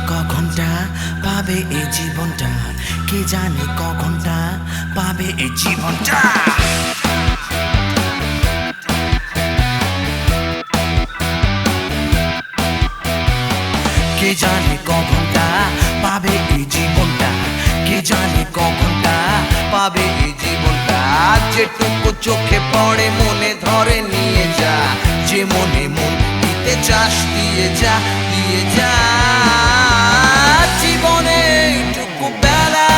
কখনটা পাবে এই জীবনটা, কে জানে কখনটা পাবে এই জীবনটা। কে জানে কখনটা পাবে এই জীবনটা, কে জানে কখনটা পাবে এই জীবনটা। যেটুকু চোখে পড়ে মনে ধরে নিয়ে যা, যে মনে মন দিতে চাস দিয়ে যা, দিয়ে যা। জীবনে এইটুকু বেলা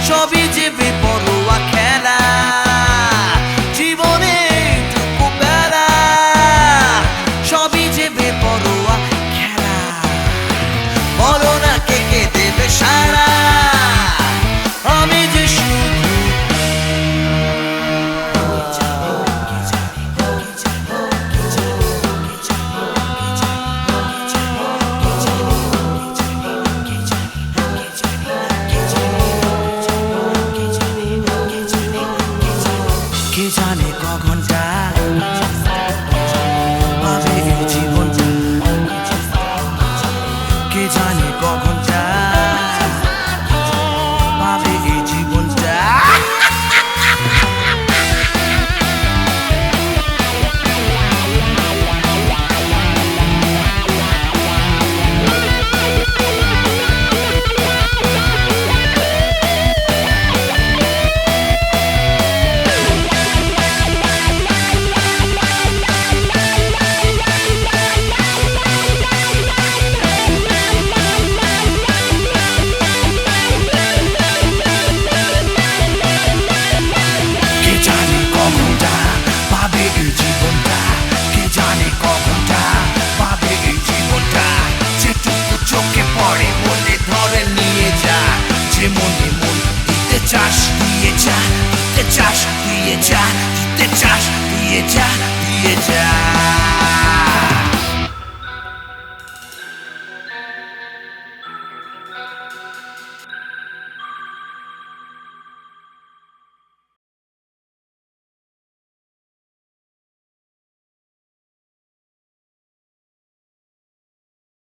সবই যে বেপরোয়া খেলা, জীবনে এইটুকু বেলা সবই যে বেপরোয়া খেলা। বলো না কে কে দেবে সারা, আমি যে শুধু কে জানে কখনটা পাবে এই জীবনটা, কে জানে কখনটা পাবে এই জীবনটা। মনে মন দিতে চাস দিয়ে যা, দিতে চাস দিয়ে যা, দিতে চাস দিয়ে যা, দিয়ে যা।